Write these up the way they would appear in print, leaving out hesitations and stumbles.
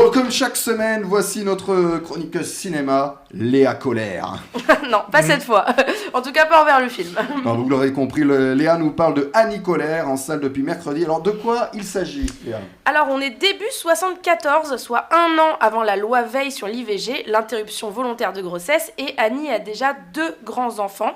Alors comme chaque semaine, voici notre chroniqueuse cinéma, Léa Colère. Non, pas cette fois. En tout cas, pas envers le film. Alors, vous l'aurez compris, Léa nous parle de Annie Colère en salle depuis mercredi. Alors de quoi il s'agit, Léa? Alors, on est début 74, soit un an avant la loi Veil sur l'IVG, l'interruption volontaire de grossesse, et Annie a déjà 2 grands-enfants.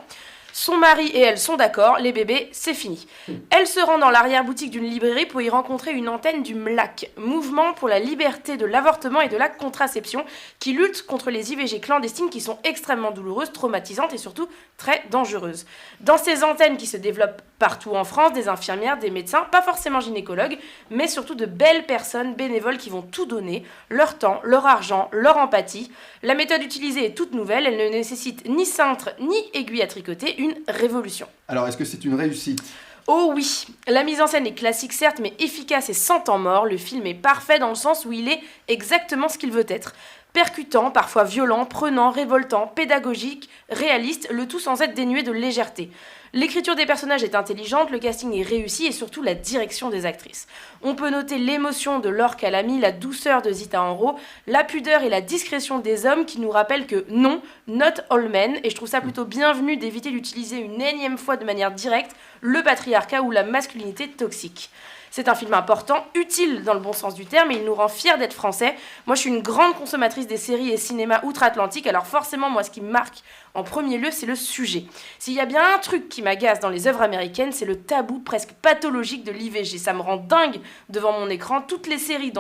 Son mari et elle sont d'accord, les bébés, c'est fini. Elle se rend dans l'arrière-boutique d'une librairie pour y rencontrer une antenne du MLAC, Mouvement pour la liberté de l'avortement et de la contraception, qui lutte contre les IVG clandestines qui sont extrêmement douloureuses, traumatisantes et surtout très dangereuses. Dans ces antennes qui se développent partout en France, des infirmières, des médecins, pas forcément gynécologues, mais surtout de belles personnes bénévoles qui vont tout donner, leur temps, leur argent, leur empathie. La méthode utilisée est toute nouvelle, elle ne nécessite ni cintre ni aiguille à tricoter, une révolution. Alors est-ce que c'est une réussite? Oh oui, la mise en scène est classique certes, mais efficace et sans temps mort. Le film est parfait dans le sens où il est exactement ce qu'il veut être. Percutant, parfois violent, prenant, révoltant, pédagogique, réaliste, le tout sans être dénué de légèreté. L'écriture des personnages est intelligente, le casting est réussi et surtout la direction des actrices. On peut noter l'émotion de Laure Calamy, la douceur de Zita Enro, la pudeur et la discrétion des hommes qui nous rappellent que non, not all men, et je trouve ça plutôt bienvenu d'éviter d'utiliser une énième fois de manière directe le patriarcat ou la masculinité toxique. C'est un film important, utile dans le bon sens du terme, et il nous rend fiers d'être français. Moi, je suis une grande consommatrice des séries et cinéma outre-Atlantique, alors forcément, moi, ce qui me marque en premier lieu, c'est le sujet. S'il y a bien un truc qui m'agace dans les œuvres américaines, c'est le tabou presque pathologique de l'IVG. Ça me rend dingue devant mon écran. Dans toutes les séries,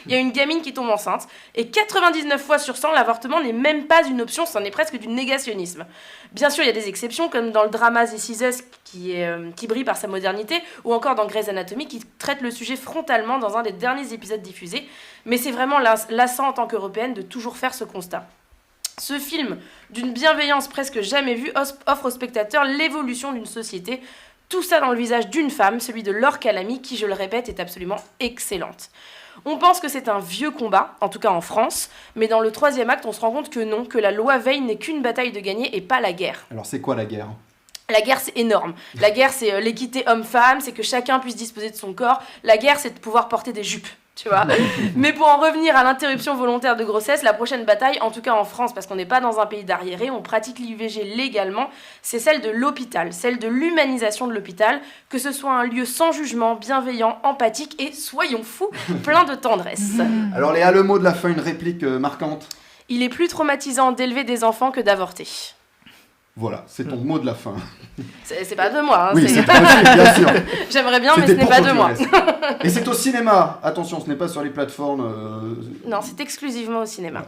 il y a une gamine qui tombe enceinte, et 99 fois sur 100, l'avortement n'est même pas une option, c'en est presque du négationnisme. Bien sûr, il y a des exceptions, comme dans le drama This Is Us, qui brille par sa modernité, ou encore dans Grey's Anatomy, qui traite le sujet frontalement dans un des derniers épisodes diffusés. Mais c'est vraiment lassant en tant qu'Européenne de toujours faire ce constat. Ce film, d'une bienveillance presque jamais vue, offre aux spectateurs l'évolution d'une société. Tout ça dans le visage d'une femme, celui de Laure Calamy, qui, je le répète, est absolument excellente. On pense que c'est un vieux combat, en tout cas en France, mais dans le 3e acte, on se rend compte que non, que la loi Veil n'est qu'une bataille de gagner et pas la guerre. Alors c'est quoi la guerre? La guerre, c'est énorme. La guerre, c'est l'équité homme-femme, c'est que chacun puisse disposer de son corps. La guerre, c'est de pouvoir porter des jupes, tu vois. Mais pour en revenir à l'interruption volontaire de grossesse, la prochaine bataille, en tout cas en France, parce qu'on n'est pas dans un pays d'arriérés, on pratique l'IVG légalement, c'est celle de l'hôpital, celle de l'humanisation de l'hôpital, que ce soit un lieu sans jugement, bienveillant, empathique et, soyons fous, plein de tendresse. Alors Léa, le mot de la fin, une réplique marquante. Il est plus traumatisant d'élever des enfants que d'avorter. Voilà, c'est ton mot de la fin. C'est pas de moi. Hein, oui, c'est toi aussi, bien sûr. J'aimerais bien, mais ce n'est pas de moi. Et c'est au cinéma. Attention, ce n'est pas sur les plateformes. Non, c'est exclusivement au cinéma.